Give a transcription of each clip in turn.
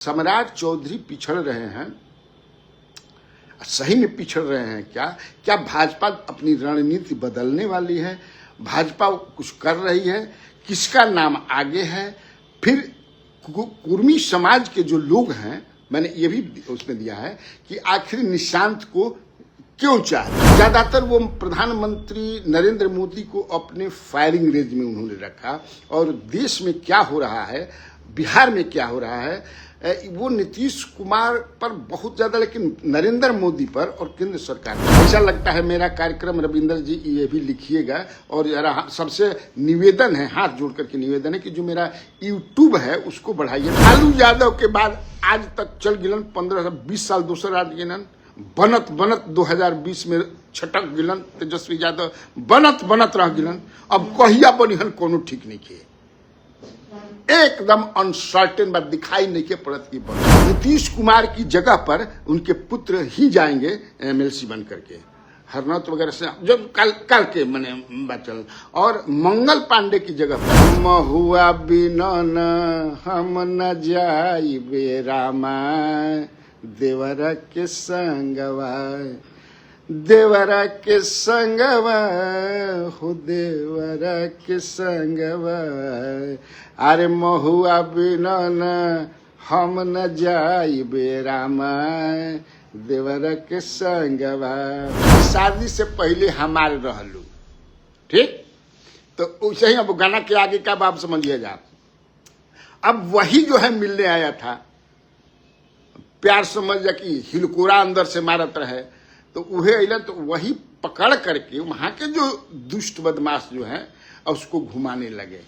सम्राट चौधरी पिछड़ रहे हैं, सही में पिछड़ रहे हैं क्या? क्या भाजपा अपनी रणनीति बदलने वाली है? भाजपा कुछ कर रही है? किसका नाम आगे है? फिर कुर्मी समाज के जो लोग हैं, मैंने ये भी उसमें दिया है कि आखिर निशांत को क्यों चाहे। ज्यादातर वो प्रधानमंत्री नरेंद्र मोदी को अपने फायरिंग रेंज में उन्होंने रखा, और देश में क्या हो रहा है, बिहार में क्या हो रहा है, वो नीतीश कुमार पर बहुत ज्यादा, लेकिन नरेंद्र मोदी पर और केंद्र सरकार पर। ऐसा लगता है मेरा कार्यक्रम रविंदर जी ये भी लिखिएगा, और जरा सबसे निवेदन है, हाथ जोड़ करके निवेदन है कि जो मेरा यूट्यूब है उसको बढ़ाइए। लालू यादव के बाद आज तक चल गिलन 15-20 साल दोसर राज गिलन, बनत बनत 2020 में छटक गिलन तेजस्वी यादव, बनत बनत रह गिलन। अब कहिया बनिहन कोनो ठीक नहीं किए, एकदम अनसर्टेन बात दिखाई नहीं के पड़त की बात। नीतीश कुमार की जगह पर उनके पुत्र ही जाएंगे एमएलसी बन करके, हरनौत वगैरह से जो कल के मैंने बचल, और मंगल पांडे की जगह पर महुआ बिना न हम न जाइबे रामा देवरा के संगवा, देवरा के संगवा हो देवरा के संगवा, अरे महुआ बिना न हम न जाइबे रामा देवरा के संगवा। शादी से पहले हमारे रहलू, ठीक? तो उसे ही अब गाना के आगे का बात समझिएगा। अब वही जो है मिलने आया था, प्यार समझ जा कि हिलकोरा अंदर से मारत रहे, तो उहे अला तो वही पकड़ करके वहां के जो दुष्ट बदमाश जो हैं उसको घुमाने लगे।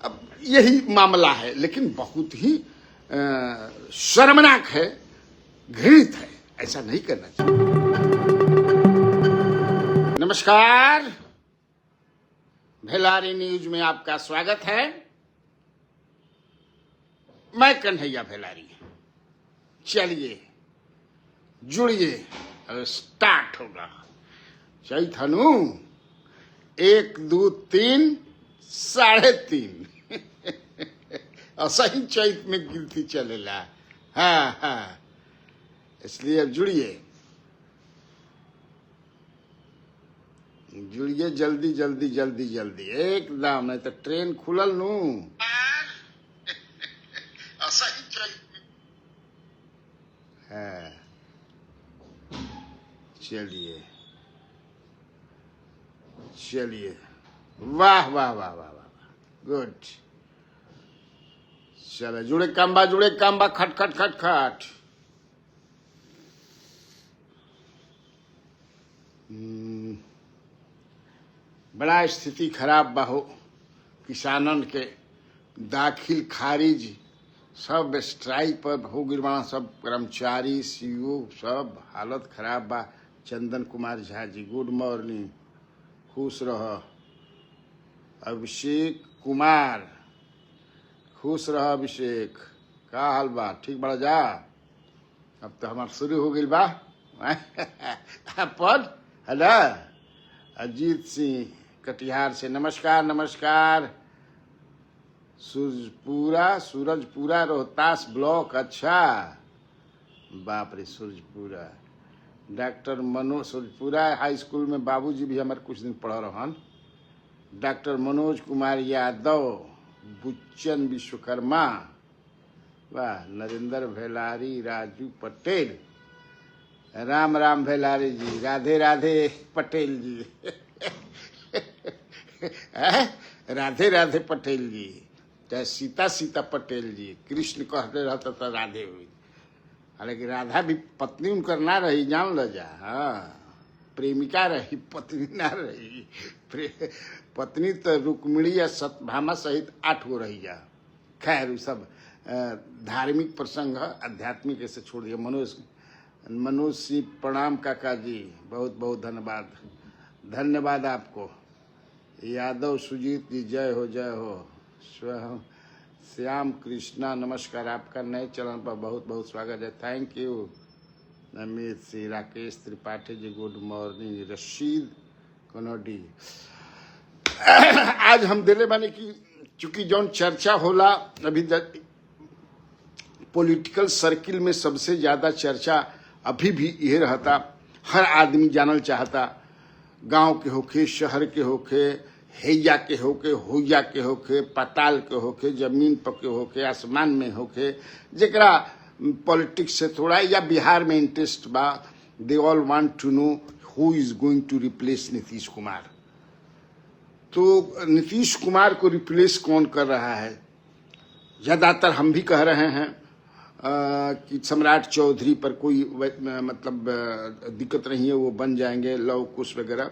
अब यही मामला है, लेकिन बहुत ही शर्मनाक है, घृणित है, ऐसा नहीं करना चाहिए। नमस्कार, भेलारी न्यूज में आपका स्वागत है। मैं कन्हैया भेलारी, चलिए जुड़िए, स्टार्ट होगा। चैत हनु 1 2 3 3.5 और सही चैत में गिनती चलेला। हाँ, इसलिए अब जुड़िए जुड़िए, जल्दी जल्दी जल्दी जल्दी एकदम, नहीं तो ट्रेन खुलल नू। सही चैत में, हाँ, चलिए चलिए, वाह वाह वाह वाह वाह, गुड। चलो जुड़े काम बा, खट खट खट खट। बड़ा स्थिति खराब बा हो, किसानन के दाखिल खारिज सब स्ट्राइक पर हो गई बा, सब कर्मचारी सीईओ सब हालत खराब बा। चंदन कुमार झा जी गुड मॉर्निंग, खुश रह। अभिषेक कुमार खुश रह। अभिषेक का हाल बा? ठीक बड़ा जा? अब तो हमार शुरू हो गई बा पद है ना। अजीत सिंह कटिहार से नमस्कार नमस्कार। सूरजपुरा रोहतास ब्लॉक, अच्छा बाप रे Surajpura. Doctor Manoj, Surajpura high school में बाबूजी भी हमारे कुछ दिन पढ़ रहन। डॉक्टर मनोज कुमार यादव, बुच्चन विश्वकर्मा, वाह। नरेंद्र भेलारी, राजू पटेल, राम राम भेलारी जी, राधे राधे पटेल जी राधे राधे पटेल जी, चाहे सीता पटेल जी, कृष्ण कहते रहता था राधे हुई, हालांकि राधा भी पत्नी उनकर ना रही, जान ल जा। हाँ, प्रेमिका रही, पत्नी ना रही। पत्नी तो रुक्मिणी या सत्यभामा सहित 8 गो रही जा। खैर सब धार्मिक प्रसंग, आध्यात्मिक ऐसे छोड़ दिया। मनोज सिंह प्रणाम काका जी, बहुत बहुत धन्यवाद, धन्यवाद आपको। यादव सुजीत जी जय हो जय हो। श्याम कृष्णा नमस्कार, आपका नए चैनल पर बहुत बहुत स्वागत है, thank you. Amit Singh, Rakesh Tripathi ji good morning. Rashid Kanodi, आज हम दिले बानी की चूंकि जौन चर्चा होला अभी पॉलिटिकल सर्किल में सबसे ज्यादा चर्चा अभी भी यह रहता, हर आदमी जानल चाहता, गांव के होखे, शहर के होखे, हैया के होके, होया के होके, पाताल के होके, जमीन पर के होके, आसमान में होके, जरा पॉलिटिक्स से थोड़ा या बिहार में इंटरेस्ट बा, they all want to know who is going to replace Nitish Kumar. तो नीतीश कुमार को रिप्लेस कौन कर रहा है? ज्यादातर हम भी कह रहे हैं कि सम्राट चौधरी पर कोई मतलब दिक्कत नहीं है, वो बन जाएंगे, लव कुश वगैरह।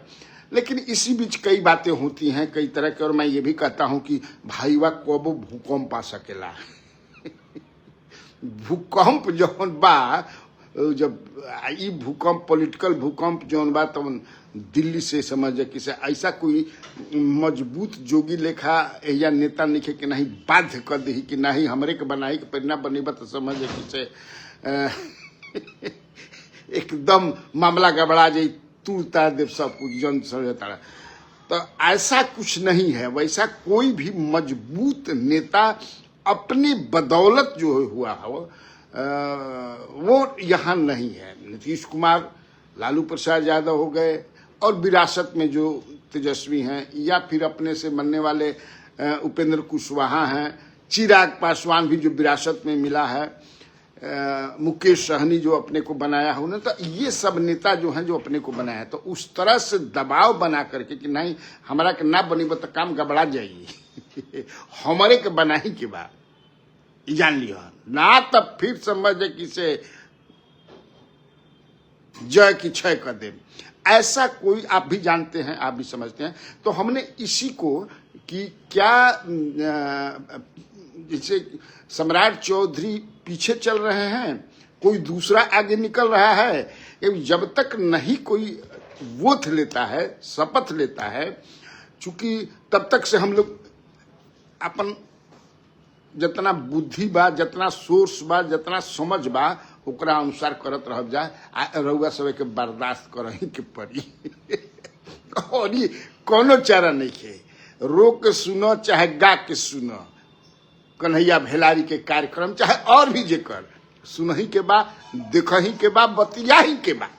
लेकिन इसी बीच कई बातें होती हैं कई तरह के, और मैं ये भी कहता हूं कि भाईवा कब भूकंप आ सकेला। भूकंप जौन बा, जब ई भूकंप पॉलिटिकल भूकंप जौन बा, तो दिल्ली से समझ कि से ऐसा कोई मजबूत जोगी लेखा या नेता नहीं कि नहीं बाध्य कर दी कि नहीं हमरे के बनाई के परिणाम बनी तो समझ कि से एकदम मामला गबड़ा जाई, तू तार देव सब कुछ जन समझता। तो ऐसा कुछ नहीं है, वैसा कोई भी मजबूत नेता अपनी बदौलत जो हुआ है वो यहाँ नहीं है। नीतीश कुमार, लालू प्रसाद यादव हो गए, और विरासत में जो तेजस्वी हैं, या फिर अपने से बनने वाले उपेंद्र कुशवाहा हैं, चिराग पासवान भी जो विरासत में मिला है, मुकेश सहनी जो अपने को बनाया है उन्होंने, तो ये सब नेता जो हैं जो अपने को बनाया है, तो उस तरह से दबाव बना करके कि नहीं हमारा के ना बनी तो काम गबड़ा जाइए हमारे के बना ही के बाद जान लिया ना, तब फिर समझ कि से जय की क्षय कर दे। ऐसा कोई आप भी जानते हैं, आप भी समझते हैं। तो हमने इसी को कि क्या जैसे सम्राट चौधरी पीछे चल रहे हैं, कोई दूसरा आगे निकल रहा है, जब तक नहीं कोई वोट लेता है, शपथ लेता है, चूंकि तब तक से हम लोग अपन जितना बुद्धि बा, जितना सोर्स बा, जितना समझ बा, ओकरा अनुसार करत रह जाए, रउआ सब के बर्दाश्त करही के पड़ी और ये कोनो चारा नहीं है। रो के सुनो चाहे गा के सुनो, कन्हैया भेलारी के कार्यक्रम चाहे और भी जेकर सुनही के बा, देखही के बा, बतियाही के बा,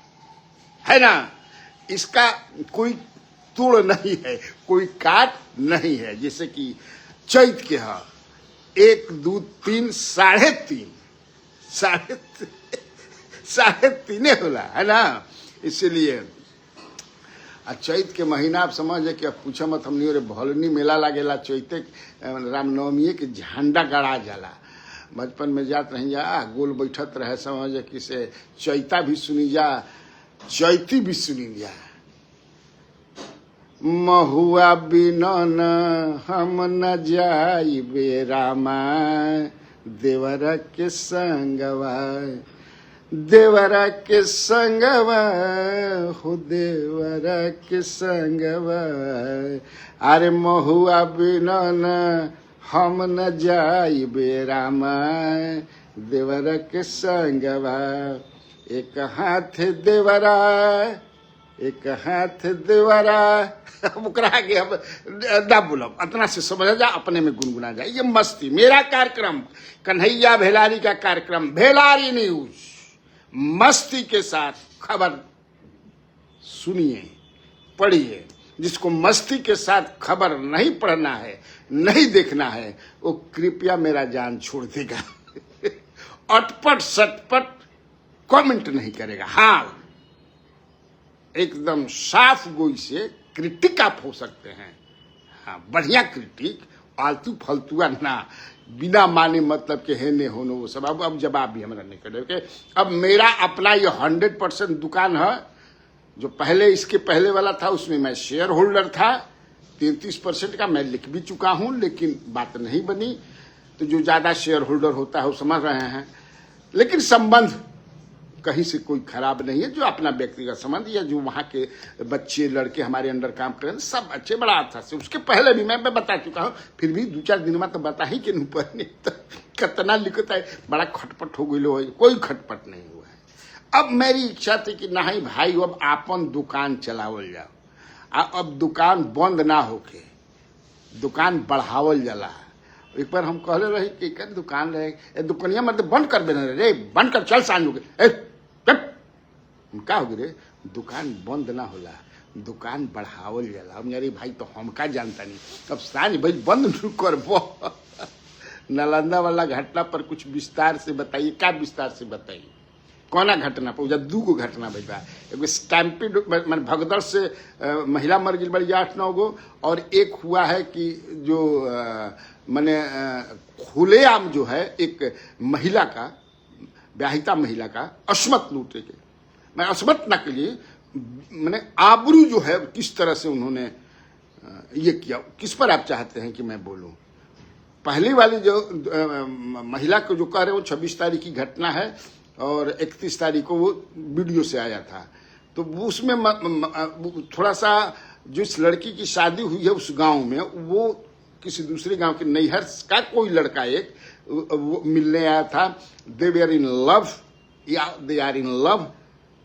है ना। इसका कोई तोड़ नहीं है, कोई काट नहीं है। जैसे कि चैत के है 1 2 3 3.5 3.5 होला, है ना। इसीलिए चैत के महीना आप समझे कि अब पूछो मत, हमनी रे भलनी मेला लागेला, चैते रामनवमी के झंडा गड़ा जाला। बचपन में जात रही जा, गोल बैठत रहे, समझे कि से चैता भी सुनी जा, चैती भी सुनी जा। महुआ बिनन हम न जाइबे रामा, देवरा के संगवा, देवरा के संगवा हो, देवरा के संगवा। अरे महुआ बिनन हम न जाइबे रामा, देवरा के संगवा। एक हाथ देवरा, एक हाथ देवरा। ओकरा आगे हम ना बोलब, इतना से समझ जा, अपने में गुनगुना जाए। ये मस्ती मेरा कार्यक्रम, कन्हैया भेलारी का कार्यक्रम, भेलारी न्यूज, मस्ती के साथ खबर सुनिए, पढ़िए। जिसको मस्ती के साथ खबर नहीं पढ़ना है, नहीं देखना है, वो कृपया मेरा जान छोड़ देगा अटपट सटपट कमेंट नहीं करेगा। हाँ, एकदम साफ गोई से क्रिटिक आप हो सकते हैं। हाँ, बढ़िया क्रिटिक, आलतू फलतुआ ना, बिना माने मतलब के है ने होनो वो सब। अब जवाब भी हमारा नहीं करेंगे। अब मेरा अपना ये 100% दुकान है। जो पहले इसके पहले वाला था उसमें मैं शेयर होल्डर था, 33% का मैं लिख भी चुका हूं, लेकिन बात नहीं बनी। तो जो ज्यादा शेयर होल्डर होता है वो समझ रहे हैं। लेकिन संबंध कहीं से कोई खराब नहीं है, जो अपना व्यक्तिगत संबंध, या जो वहाँ के बच्चे लड़के हमारे अंडर काम करें सब अच्छे, बड़ा अच्छा से। उसके पहले भी मैं बता चुका हूँ, फिर भी 2-4 दिन में तो बता ही के ऊपर नहीं तो कितना लिखता है, बड़ा खटपट हो गई। कोई खटपट नहीं हुआ है। अब मेरी इच्छा थी कि नहीं भाई, अब आपन दुकान चलावल जाओ, अब दुकान बंद ना होके दुकान बढ़ावल जाला। एक बार हम कहले रही कि कर दुकान रहे ए दुकानिया मतलब बंद कर देना रे, बंद कर, चल सांझ ए का हो रे, दुकान बंद ना होला, दुकान बढ़ावल जाला। हम यारी भाई तो हम का जानता नहीं, अब सांझ भाई बंद नहीं करबो। नालंदा वाला घटना पर कुछ विस्तार से बताइए, क्या विस्तार से बताइए, कौना घटना पर? दू गो घटना भइल बा, एगो स्टैम्पिड माने भगदड़ से महिला मर गई बड़ी 8-9 गो, और एक हुआ है कि जो माने खुलेआम जो है एक महिला का, विवाहिता महिला का अस्मत लूटे के, मैं अस्मत न के लिए मैंने आबरू जो है किस तरह से उन्होंने ये किया, किस पर आप चाहते हैं कि मैं बोलूं? पहली वाली जो महिला को जो कह रहे हैं वो 26 तारीख की घटना है और 31 तारीख को वो वीडियो से आया था। तो वो उसमें थोड़ा सा जो इस लड़की की शादी हुई है उस गांव में, वो किसी दूसरे गांव के नैहर का कोई लड़का एक वो मिलने आया था। दे वर इन लव, या they are in love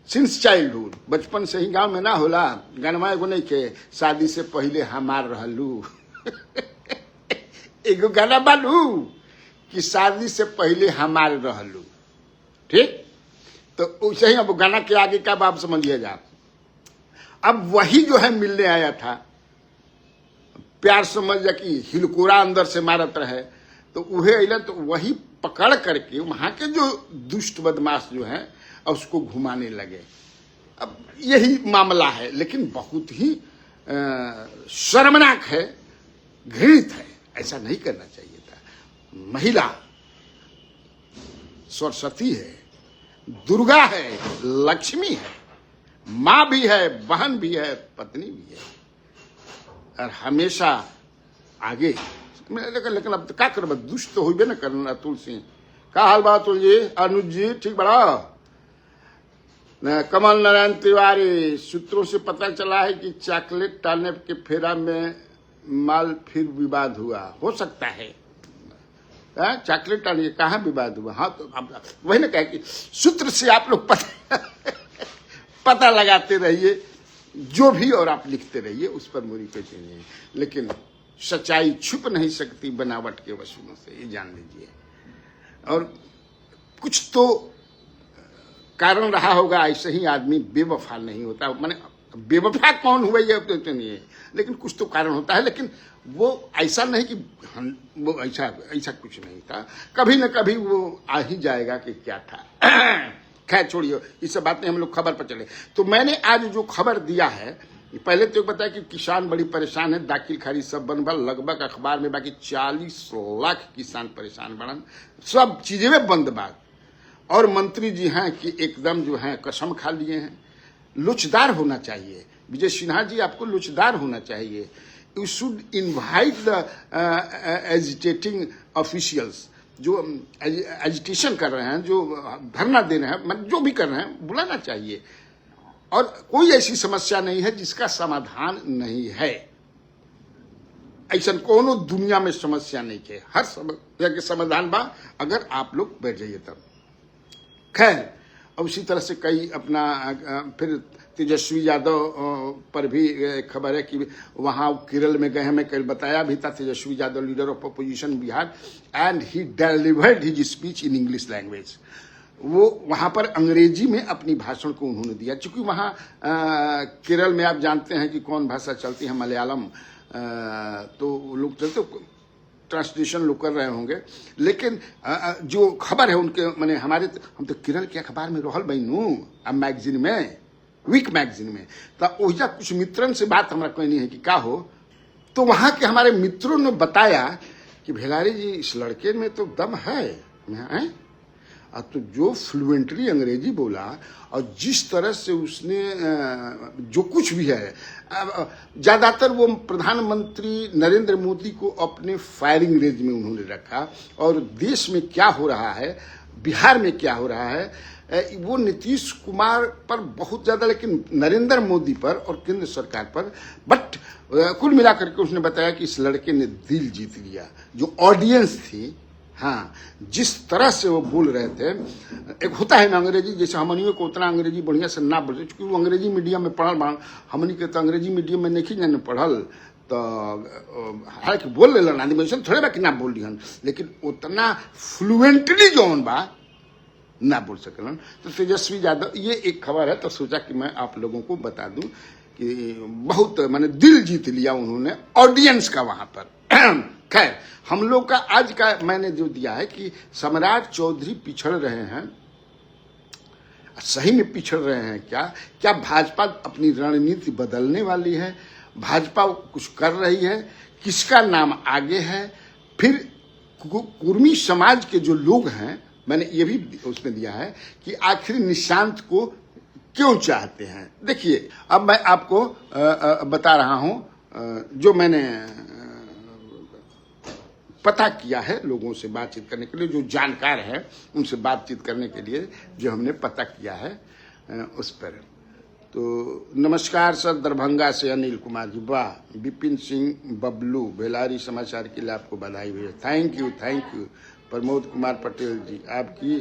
since childhood, बचपन से ही गांव में ना होला। गनमा एगो नहीं के शादी से पहले हमार रहलू एगो गाना बालू कि शादी से पहले हमार रहलू, ठीक? तो वैसे ही अब गाना के आगे का बात समझिएगा। अब वही जो है मिलने आया था, प्यार समझ जा कि हिलकोरा अंदर से मारत रहे, तो उहे अइला तो वही पकड़ करके वहां के जो दुष्ट बदमाश जो है उसको घुमाने लगे। अब यही मामला है, लेकिन बहुत ही शर्मनाक है, घृणित है, ऐसा नहीं करना चाहिए था। महिला सरस्वती है, दुर्गा है, लक्ष्मी है, माँ भी है, बहन भी है, पत्नी भी है, और हमेशा आगे। लेकिन अब क्या करब, दुष्ट तो होबे न करना। अतुल सिंह का हाल बा? अतुल जी, अनुज जी ठीक बड़ा? कमल नारायण तिवारी, सूत्रों से पता चला है कि चॉकलेट टालने के फेरा में माल फिर विवाद हुआ, हो सकता है। चॉकलेट टालने कहाँ विवाद हुआ? हाँ, तो अब वही ना कहे कि सूत्र से आप लोग पता लगाते रहिए जो भी, और आप लिखते रहिए, उस पर मुरी कोई नहीं है। लेकिन सच्चाई छुप नहीं सकती बनावट के वसूलों से, ये जान लीजिए। और कुछ तो कारण रहा होगा, ऐसे ही आदमी बेवफा नहीं होता। माने बेवफा कौन हुआ ये तो नहीं है, लेकिन कुछ तो कारण होता है। लेकिन वो ऐसा नहीं कि वो ऐसा कुछ नहीं था, कभी न कभी वो आ ही जाएगा कि क्या था। खैर छोड़िए, इस सब बातें हम लोग खबर पर चले। तो मैंने आज जो खबर दिया है, पहले तो बताया कि किसान बड़ी परेशान है, दाखिल खारिज सब बनबा लगभग अखबार में बाकी 40 लाख किसान परेशान बनन, सब चीजें में बंद बात। और मंत्री जी हैं कि एकदम जो है कसम खा लिए हैं, लोचदार होना चाहिए। विजय सिन्हा जी, आपको लोचदार होना चाहिए। You should invite the agitating officials, जो एजिटेशन कर रहे हैं, जो धरना दे रहे हैं, जो भी कर रहे हैं, बुलाना चाहिए। और कोई ऐसी समस्या नहीं है जिसका समाधान नहीं है, ऐसा कोनो दुनिया में समस्या नहीं है, हर समस्या के समाधान बा, अगर आप लोग बैठ जाइए तब। खैर, अब उसी तरह से कई अपना फिर तेजस्वी यादव पर भी खबर है कि वहां केरल में गए, हमें कल बताया भी था। Tejashwi Yadav, leader of opposition Bihar, and he delivered his speech in English language. वो वहां पर अंग्रेजी में अपनी भाषण को उन्होंने दिया, चूंकि वहां केरल में आप जानते हैं कि कौन भाषा चलती है, मलयालम, तो लोग चलते ट्रांसलेशन लोग कर रहे होंगे। लेकिन जो खबर है उनके माने हमारे, हम तो केरल के अखबार में रहल बैनू, अब मैगजीन में, वीक मैगजीन में, तो ओहिजा कुछ मित्रन से बात हमारा कोई नहीं है कि क्या हो, तो वहां के हमारे मित्रों ने बताया कि भेलारी जी, इस लड़के में तो दम है। तो जो फ्लुएंटली अंग्रेजी बोला और जिस तरह से उसने जो कुछ भी है, ज्यादातर वो प्रधानमंत्री नरेंद्र मोदी को अपने फायरिंग रेंज में उन्होंने रखा, और देश में क्या हो रहा है, बिहार में क्या हो रहा है, वो नीतीश कुमार पर बहुत ज्यादा, लेकिन नरेंद्र मोदी पर और केंद्र सरकार पर। बट कुल मिलाकर के उसने बताया कि इस लड़के ने दिल जीत लिया, जो ऑडियंस थी। हाँ, जिस तरह से वो बोल रहे थे, एक होता है ना अंग्रेजी, जैसे हमनियों को उतना अंग्रेजी बढ़िया से ना बोलते, क्योंकि वो अंग्रेजी मीडियम में पढ़ल, हमनी के तो अंग्रेजी मीडियम में नहीं जाने पढ़ल, तो हालांकि बोल रहे आदमी वैसे थोड़े बा कि ना बोल रही, लेकिन उतना फ्लुएंटली जौन बा ना बोल सकलन। तो तेजस्वी यादव, ये एक खबर है तो सोचा कि मैं आप लोगों को बता दूं कि बहुत मैंने दिल जीत लिया उन्होंने ऑडियंस का वहां पर। खैर, हम लोग का आज का मैंने जो दिया है कि सम्राट चौधरी पिछड़ रहे हैं, सही में पिछड़ रहे हैं क्या भाजपा अपनी रणनीति बदलने वाली है, भाजपा कुछ कर रही है, किसका नाम आगे है, फिर कुर्मी समाज के जो लोग हैं, मैंने ये भी उसमें दिया है कि आखिर निशांत को क्यों चाहते हैं। देखिए, अब मैं आपको बता रहा हूं जो मैंने पता किया है लोगों से बातचीत करने के लिए, जो जानकार है उनसे बातचीत करने के लिए जो हमने पता किया है उस पर। तो नमस्कार सर, दरभंगा से अनिल कुमार जी, वाह। विपिन सिंह बबलू, बेलारी समाचार के लिए आपको बधाई भेजे, थैंक यू। प्रमोद कुमार पटेल जी, आपकी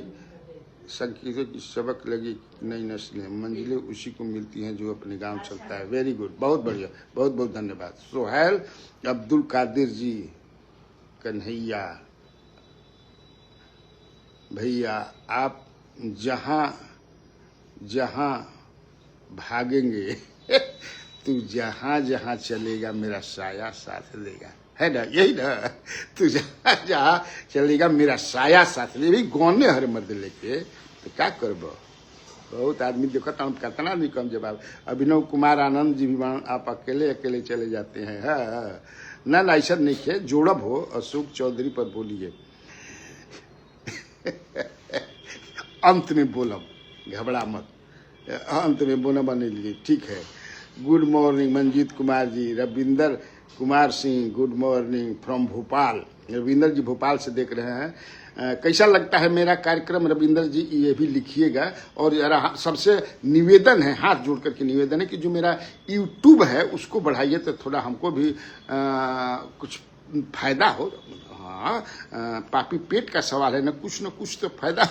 संकीर्तों की सबक लगी नई नस्लें, मंजिलें उसी को मिलती हैं जो अपने गांव चलता है, वेरी गुड, बहुत बढ़िया, बहुत बहुत धन्यवाद। सोहेल अब्दुल कादिर जी, कन्हैया भैया, आप जहां भागेंगे तू जहां चलेगा मेरा साया साथ लेगा, है ना, यही ना, तू जहां चलेगा मेरा साया साथ ले। गौने हर मर्द लेके तो क्या करब, बहुत आदमी देखो तो कितना भी कम जवाब। अभिनव कुमार आनंद जी भी, आप अकेले चले जाते हैं। हाँ, ना ऐसा नहीं है, जोड़ब हो। अशोक चौधरी पर बोलिए अंत में बोलब, घबरा मत, अंत में बोना बने लिए, ठीक है। Good morning Manjeet Kumar ji, Ravinder Kumar Singh, good morning from Bhopal. Ravinder ji Bhopal से देख रहे हैं। कैसा लगता है मेरा कार्यक्रम रविंदर जी, ये भी लिखिएगा। और जरा सबसे निवेदन है, हाथ जोड़ करके निवेदन है कि जो मेरा यूट्यूब है उसको बढ़ाइए, तो थोड़ा हमको भी कुछ फायदा हो। हाँ, पापी पेट का सवाल है, न कुछ तो फायदा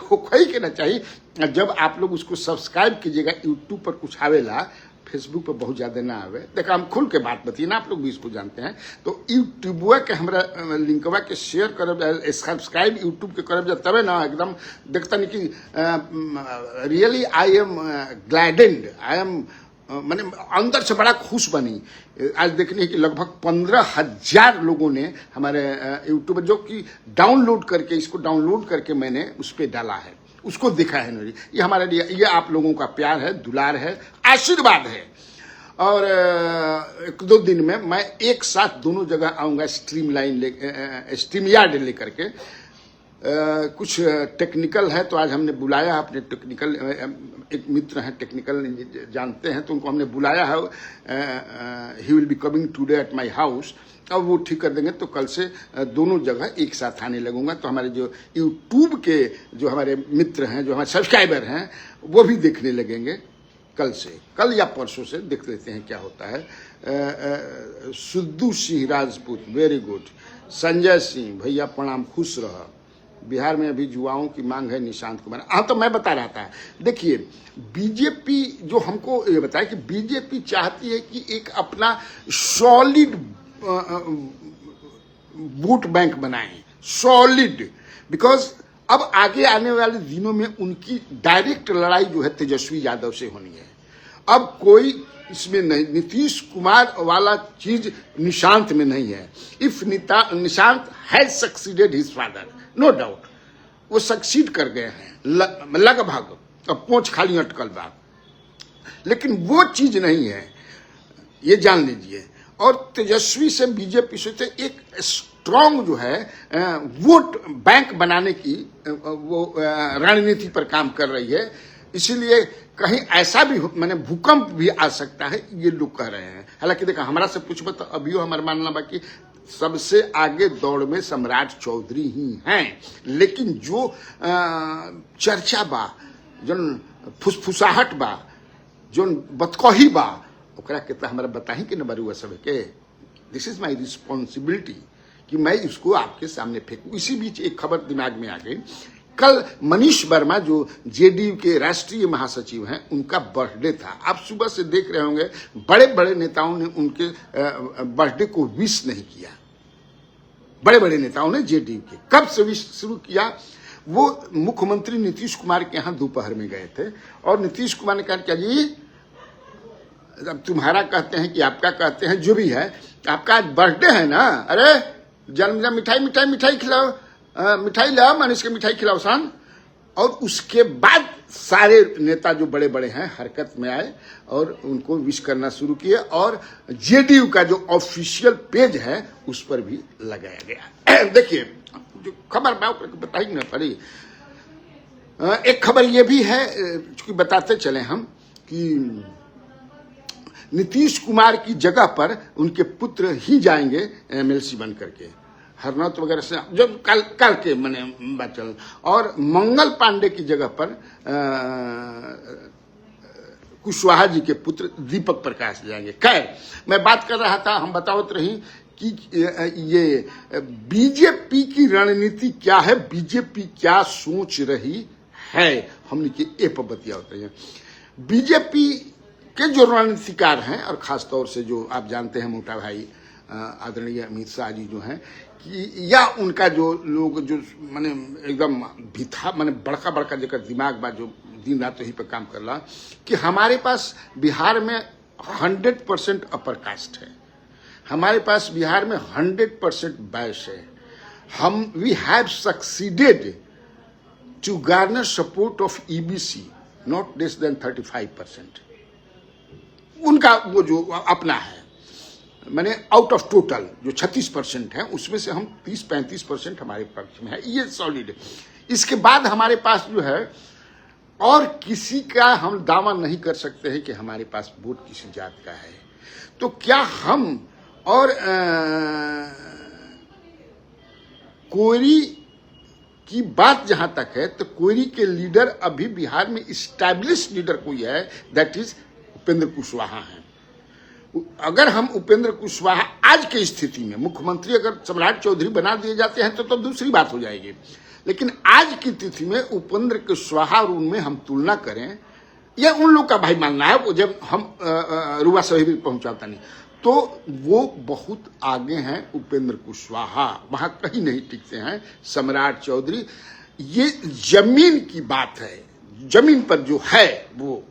हो ही के ना चाहिए। जब आप लोग उसको सब्सक्राइब कीजिएगा, यूट्यूब पर कुछ आवेला, फेसबुक पर बहुत ज्यादा ना आवे। देखा, हम खुल के बात बतिए ना, आप लोग भी इसको जानते हैं। तो यूट्यूबवा के हमरा लिंकवा के शेयर करब, सब्सक्राइब यूट्यूब के करब, तबे ना एकदम देखता नहीं कि really I am gladdened, I am मैंने अंदर से बड़ा खुश बनी आज देखने की लगभग 15,000 लोगों ने हमारे यूट्यूब, जो कि डाउनलोड करके, इसको डाउनलोड करके मैंने उस पर डाला है, उसको देखा है। नहीं, ये हमारे लिए, ये आप लोगों का प्यार है, दुलार है, आशीर्वाद है। और 1-2 दिन में मैं एक साथ दोनों जगह आऊंगा, स्ट्रीम यार्ड लेकर के। कुछ टेक्निकल है तो आज हमने बुलाया अपने टेक्निकल, एक मित्र हैं टेक्निकल जानते हैं, तो उनको हमने बुलाया है। He will be coming today at my house. अब वो ठीक कर देंगे तो कल से दोनों जगह एक साथ आने लगूंगा। तो हमारे जो यूट्यूब के जो हमारे मित्र हैं, जो हमारे सब्सक्राइबर हैं, वो भी देखने लगेंगे कल से, कल या परसों से देख लेते हैं क्या होता है। सुद्दू सिंह राजपूत, वेरी गुड। संजय सिंह भैया प्रणाम, खुश रह। बिहार में अभी युवाओं की मांग है, निशांत कुमार। हाँ, तो मैं बता रहा था, देखिए बीजेपी जो हमको ये बताया कि बीजेपी चाहती है कि एक अपना सॉलिड वोट बैंक बनाएं, सॉलिड, बिकॉज अब आगे आने वाले दिनों में उनकी डायरेक्ट लड़ाई जो है तेजस्वी यादव से होनी है। अब कोई इसमें नहीं, नीतीश कुमार वाला चीज निशांत में नहीं है। If Nishant has succeeded his father, no doubt, वो सक्सीड कर गए हैं लगभग, अब पोंछ खाली अटकल बा, लेकिन वो चीज नहीं है, ये जान लीजिए। और तेजस्वी से बीजेपी से एक स्ट्रांग जो है वोट बैंक बनाने की वो रणनीति पर काम कर रही है। इसीलिए कहीं ऐसा भी मैंने भूकंप भी आ सकता है, ये लोग कह रहे हैं। हालांकि देखा, हमारा से पूछबो तो अभी हमारा मानना बाकी सबसे आगे दौड़ में सम्राट चौधरी ही हैं, लेकिन जो चर्चा बा, जो फुसफुसाहट बा, जो बतकही बा, ओकरा के तो हमारा बताही कि न बरुआ सब के। दिस इज माई रिस्पॉन्सिबिलिटी कि मैं इसको आपके सामने फेंकूं। इसी बीच एक खबर दिमाग में आ गई कल मनीष वर्मा जो जेडीयू के राष्ट्रीय महासचिव हैं, उनका बर्थडे था। आप सुबह से देख रहे होंगे बड़े बड़े नेताओं ने उनके बर्थडे को विश नहीं किया। बड़े बड़े नेताओं ने जेडीयू के कब से विश शुरू किया? वो मुख्यमंत्री नीतीश कुमार के यहाँ दोपहर में गए थे और नीतीश कुमार ने कहा क्या जी, अब तुम्हारा कहते हैं कि आपका कहते हैं, जो भी है, आपका आज बर्थडे है ना, अरे जन्मदिन मिठाई खिलाओ, मिठाई लाओ, मनीष के मिठाई खिलाओ सान। और उसके बाद सारे नेता जो बड़े बड़े हैं हरकत में आए और उनको विश करना शुरू किए और जेडीयू का जो ऑफिशियल पेज है उस पर भी लगाया गया। देखिए जो खबर बताई ना पड़ी, एक खबर ये भी है, चूंकि बताते चले हम कि नीतीश कुमार की जगह पर उनके पुत्र ही जाएंगे एमएलसी बन करके, हरनौत वगैरह से जो कल के मैंने बात चल, और मंगल पांडे की जगह पर कुशवाहा जी के पुत्र दीपक प्रकाश जाएंगे। खैर, मैं बात कर रहा था, हम बतावत रही कि ये बीजेपी की रणनीति क्या है, बीजेपी क्या सोच रही है, हमने की ए पर बतिया होते हैं। बीजेपी के जो रणनीतिकार हैं और खासतौर से जो आप जानते हैं मोटा भाई आदरणीय अमित शाह जी जो हैं, कि या उनका जो लोग जो माने एकदम भिथा माने बड़का बड़का जगह दिमाग बा जो दिन रात वही पे काम करला, कि हमारे पास बिहार में 100% अपर कास्ट है, हमारे पास बिहार में 100% वैश्य है, हम we have succeeded to garner support of EBC not less than 35%। उनका वो जो अपना है, मैंने आउट ऑफ टोटल जो 36% है उसमें से हम 30-35% हमारे पक्ष में है, ये सॉलिड है। इसके बाद हमारे पास जो है और किसी का हम दावा नहीं कर सकते हैं कि हमारे पास वोट किसी जात का है। तो क्या हम और कोयरी की बात जहां तक है, तो कोयरी के लीडर अभी बिहार में इस्टेब्लिश लीडर कोई है, दैट इज उपेंद्र कुशवाहा है। अगर हम उपेंद्र कुशवाहा आज की स्थिति में मुख्यमंत्री अगर सम्राट चौधरी बना दिए जाते हैं तो दूसरी बात हो जाएगी, लेकिन आज की तिथि में उपेंद्र कुशवाहा और उनमें हम तुलना करें, यह उन लोग का भाई मानना है, वो जब हम रुआ सही भी पहुंचाता नहीं, तो वो बहुत आगे हैं उपेंद्र कुशवाहा, वहां कहीं नहीं टिकते हैं सम्राट चौधरी। ये जमीन की बात है, जमीन पर जो है वो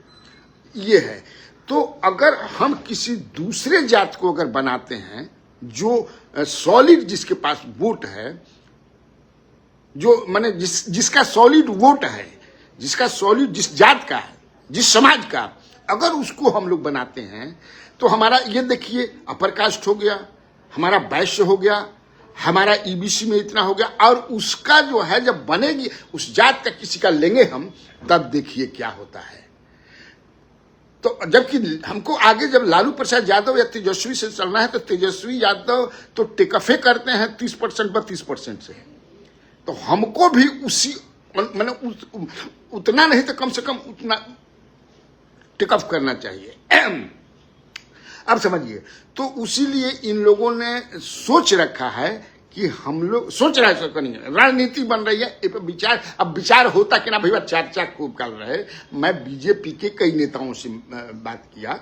ये है। तो अगर हम किसी दूसरे जात को अगर बनाते हैं जो सॉलिड जिसके पास वोट है, जो माने जिसका सॉलिड वोट है, जिसका सॉलिड जिस जात का है, जिस समाज का, अगर उसको हम लोग बनाते हैं तो हमारा ये देखिए अपर कास्ट हो गया, हमारा वैश्य हो गया, हमारा ईबीसी में इतना हो गया, और उसका जो है जब बनेगी उस जात का किसी का लेंगे हम, तब देखिए क्या होता है। तो जबकि हमको आगे जब लालू प्रसाद यादव या तेजस्वी से चलना है तो तेजस्वी यादव तो टेकअफे करते हैं 30% 32% से, तो हमको भी उसी मैंने उतना नहीं तो कम से कम उतना टेकअप करना चाहिए। अब समझिए, तो उसीलिए इन लोगों ने सोच रखा है कि हम लोग सोच रहे हैं करेंगे, रणनीति बन रही है विचार। अब विचार होता कि ना भैया, चर्चा खूब कर रहे। मैं बीजेपी के कई नेताओं से बात किया,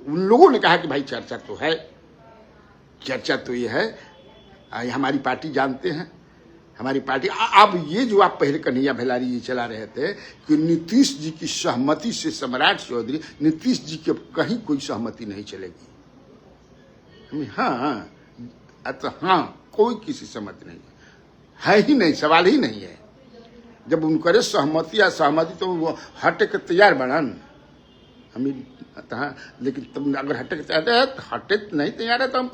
उन लोगों ने कहा कि भाई चर्चा तो है, चर्चा तो ये है, हमारी पार्टी जानते हैं, हमारी पार्टी। अब ये जो आप पहले कन्हैया भेलारी जी चला रहे थे कि नीतीश जी की सहमति से सम्राट चौधरी, नीतीश जी के कहीं कोई सहमति नहीं चलेगी। हाँ, तो हाँ, कोई किसी सहमति नहीं है ही नहीं, सवाल ही नहीं है। जब उनके सहमति या सहमति तो वो हटे के तैयार बनन हमें, लेकिन तुम अगर हटे के तैयार है तो हटे नहीं तैयार है तो हम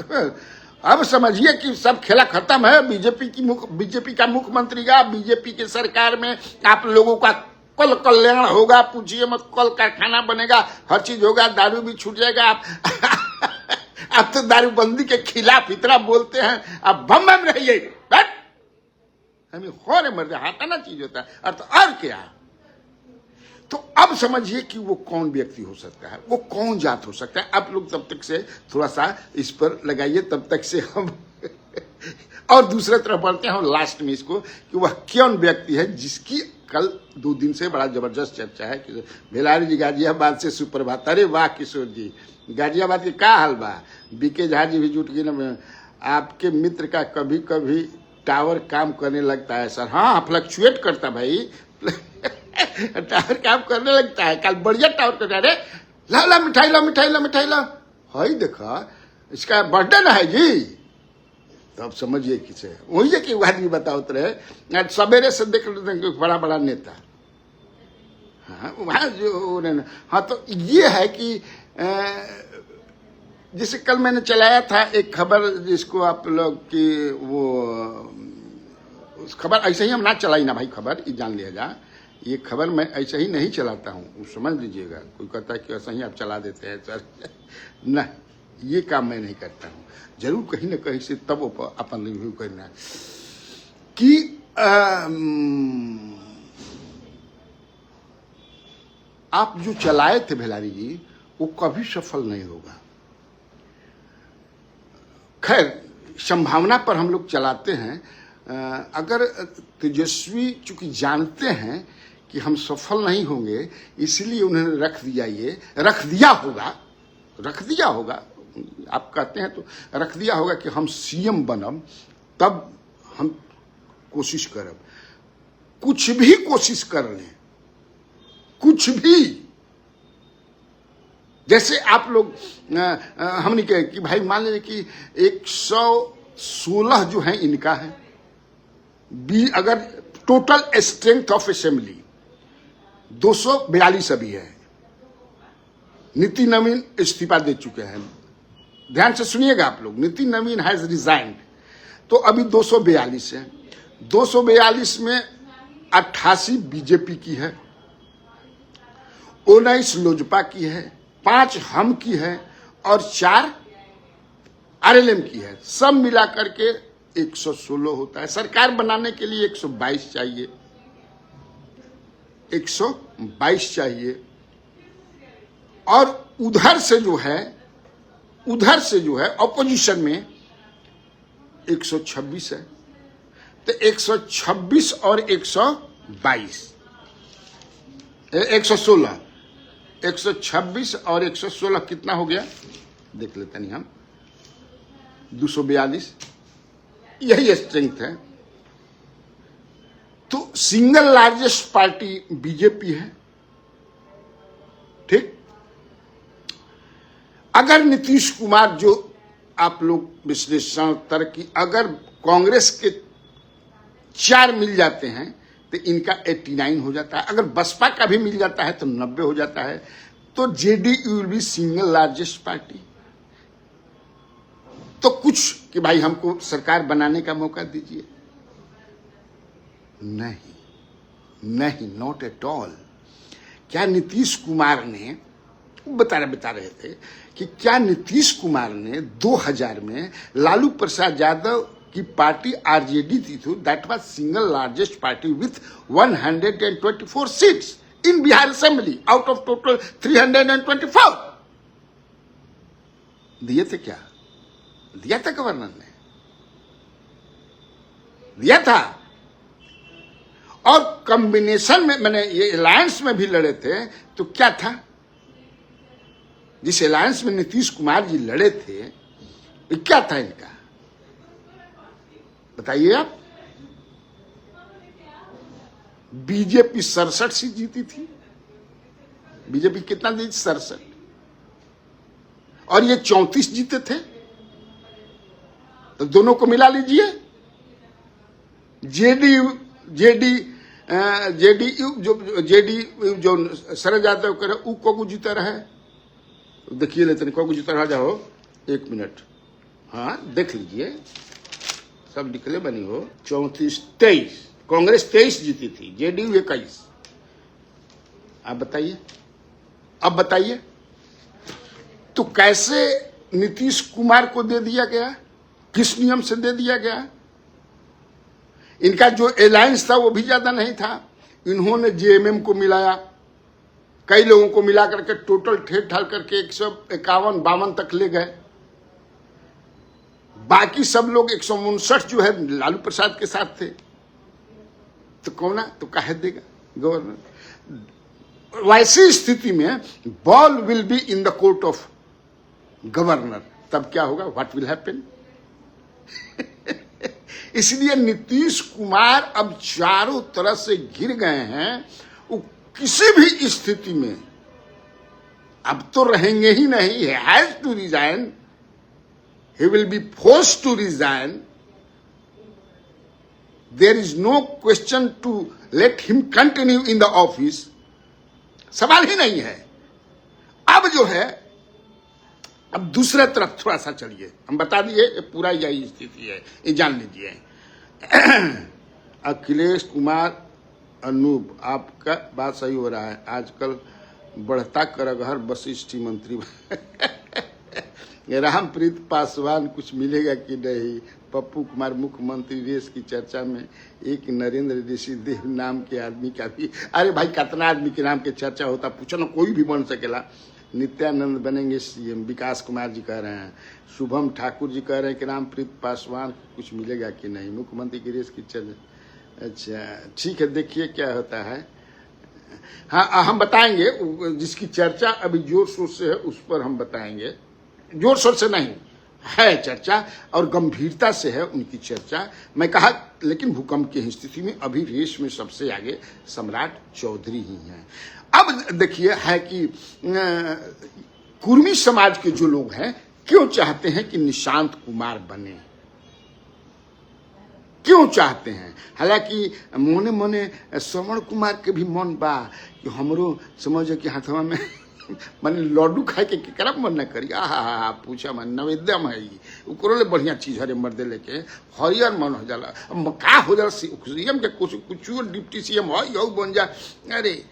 अब समझिए कि सब खेला खत्म है। बीजेपी का मुख्यमंत्री का, बीजेपी की सरकार में आप लोगों का कल कल्याण होगा, पूछिए मत, कल कारखाना बनेगा, हर चीज होगा, दारू भी छूट जाएगा। आप तो दारूबंदी के खिलाफ इतना बोलते हैं, आप बम बम रहिए, हमें होरे मर जाता ना चीज होता है, और क्या। तो अब समझिए कि वो कौन व्यक्ति हो सकता है, वो कौन जात हो सकता है। आप लोग तब तक से थोड़ा सा इस पर लगाइए, तब तक से हम और दूसरे तरफ पढ़ते हैं लास्ट में इसको कि वह कौन व्यक्ति है जिसकी कल 2 दिन से बड़ा जबरदस्त चर्चा है कि भेलारी जी गाजियाबाद से सुप्रभात। अरे वाह किशोर जी, गाजियाबाद के क्या हाल बा? बीके झा जी भी जुट गए ना। आपके मित्र का कभी कभी टावर काम करने लगता है सर। हाँ, फ्लक्चुएट करता भाई टावर काम करने लगता है। कल बढ़िया टावर करता है। अरे ला ला मिठाई ला मिठाई ला मिठाई ला। हाई देखा इसका बर्थडे ना है जी। तो अब समझिए किसे वही है कि आदमी बताओ रहे सवेरे से देख लेते बड़ा बड़ा नेता। हाँ वहाँ जो हाँ तो ये है कि जैसे कल मैंने चलाया था एक खबर जिसको आप लोग की वो उस खबर ऐसे ही हम ना चलाई ना भाई, खबर ये जान लिया जा। ये खबर मैं ऐसे ही नहीं चलाता हूँ, समझ लीजिएगा। कोई कहता है कि ऐसा ही आप चला देते हैं सर न, ये काम मैं नहीं करता हूँ। जरूर कहीं ना कहीं से तब अपन रिव्यू करना कि आप जो चलाए थे भेलारी जी वो कभी सफल नहीं होगा। खैर संभावना पर हम लोग चलाते हैं। अगर तेजस्वी चूंकि जानते हैं कि हम सफल नहीं होंगे इसलिए उन्होंने रख दिया होगा। आप कहते हैं तो रख दिया होगा कि हम सीएम बनब तब हम कोशिश करब। कुछ भी कोशिश कर लें, कुछ भी। जैसे आप लोग हमने कहे कि भाई मान लीजिए कि 116 जो है इनका है, अगर टोटल स्ट्रेंथ ऑफ असेंबली 242 अभी है। नितिन नवीन इस्तीफा दे चुके हैं। ध्यान से सुनिएगा आप लोग, नितिन नवीन हैज रिजाइंड। तो अभी 242 है। 242 में 88 बीजेपी की है, 19 लोजपा की है, 5 हम की है और 4 आरएलएम की है। सब मिलाकर के 116 होता है। सरकार बनाने के लिए 122 चाहिए, 122 चाहिए। और उधर से जो है ऑपोजिशन में 126 है। तो 126 और 122 116, 126 और 116 कितना हो गया देख लेते नहीं हम। 242 यही स्ट्रेंथ है। तो सिंगल लार्जेस्ट पार्टी बीजेपी है, ठीक। अगर नीतीश कुमार जो आप लोग विश्लेषण तर्क की, अगर कांग्रेस के 4 मिल जाते हैं तो इनका 89 हो जाता है। अगर बसपा का भी मिल जाता है तो 90 हो जाता है। तो JDU will be single largest party. तो कुछ कि भाई हमको सरकार बनाने का मौका दीजिए, नहीं, नॉट एट ऑल। क्या नीतीश कुमार ने बता रहे थे कि क्या नीतीश कुमार ने 2000 में लालू प्रसाद यादव की पार्टी आरजेडी थी, that was single largest party with 124 seats in Bihar assembly out of total 324। दिए थे क्या? दिया था गवर्नर ने, दिया था। और कॉम्बिनेशन में मैंने ये अलायंस में भी लड़े थे तो क्या था? जिस अलायंस में नीतीश कुमार जी लड़े थे क्या था इनका, बताइए आप। बीजेपी 67 सीट जीती थी। बीजेपी कितना जीती? 67। और ये 34 जीते थे। तो दोनों को मिला लीजिए। जेडीयू जो शरद यादव करे उ को जीता रहे। देखिए लेते को जीता रहा जाओ, 1 मिनट। हाँ देख लीजिए, सब निकले बनी हो। 34, 23 कांग्रेस 23 जीती थी, जेडीयू 21। आप बताइए, अब बताइए तो कैसे नीतीश कुमार को दे दिया गया? किस नियम से दे दिया गया? इनका जो अलायंस था वो भी ज्यादा नहीं था। इन्होंने जेएमएम को मिलाया, कई लोगों को मिला करके टोटल ठेठ ठाल करके 151-52 तक ले गए। बाकी सब लोग 159 जो है लालू प्रसाद के साथ थे, तो कौन तो काहे देगा गवर्नर। वैसी स्थिति में ball will be in the court of governor, तब क्या होगा, व्हाट विल हैपन। इसलिए नीतीश कुमार अब चारों तरफ से घिर गए हैं, वो किसी भी स्थिति में अब तो रहेंगे ही नहीं, he has to resign, he will be forced to resign, there is no question to let him continue in the office, सवाल ही नहीं है। अब जो है, अब दूसरे तरफ थोड़ा सा चलिए, हम बता दिए पूरा यही स्थिति है, ये जान लीजिए। अखिलेश कुमार अनूप, आपका बात सही हो रहा है, आजकल बढ़ता करगहर वशिष्ठ मंत्री रामप्रीत पासवान कुछ मिलेगा कि नहीं। पप्पू कुमार मुख्यमंत्री रेस की चर्चा में एक नरेंद्र ऋषि देव नाम के आदमी का भी, अरे भाई कितना आदमी के नाम के चर्चा होता, पूछो ना, कोई भी बन सकेला। नित्यानंद बनेंगे सीएम, विकास कुमार जी कह रहे हैं, शुभम ठाकुर जी कह रहे हैं कि रामप्रीत पासवान कुछ मिलेगा कि नहीं, मुख्यमंत्री की रेस की चर्चा। अच्छा ठीक है, देखिए क्या होता है। हाँ हम बताएंगे, जिसकी चर्चा अभी जोर शोर से है उस पर हम बताएंगे, जोर शोर से नहीं है चर्चा और गंभीरता से है उनकी चर्चा। मैं कहा लेकिन भूकंप की स्थिति में अभी रेस में सबसे आगे सम्राट चौधरी ही हैं। अब देखिए है कि कुर्मी समाज के जो लोग हैं क्यों चाहते हैं कि निशांत कुमार बने, क्यों चाहते हैं। हालांकि मोने मोने श्रवण कुमार के भी मन बा कि हमरो समझ कि हाथवा में मैंने लड्डू खाए के केकरा मन न करी, आहा पूछा मन नवेद्यम है ओकरो ले बढ़िया चीज हरे मर्दे लेके हरियर मन हो जाला। अब का हो जाला सीएम के कुछ डिप्टी सीएम हो यू बन जा, अरे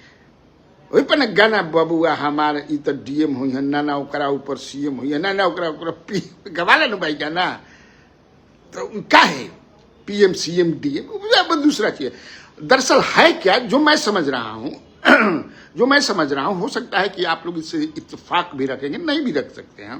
वही पर न गाना बबुआ हमार ई तो डीएम हुई है, ना ओकरा ऊपर सीएम हुई है, ना ओकरा गवाला न भाई गाना, तो का है पीएम सीएम डीएम दूसरा चीज। दरअसल है क्या जो मैं समझ रहा हूं जो मैं समझ रहा हूं, हो सकता है कि आप लोग इससे इत्तेफाक भी रखेंगे, नहीं भी रख सकते हैं।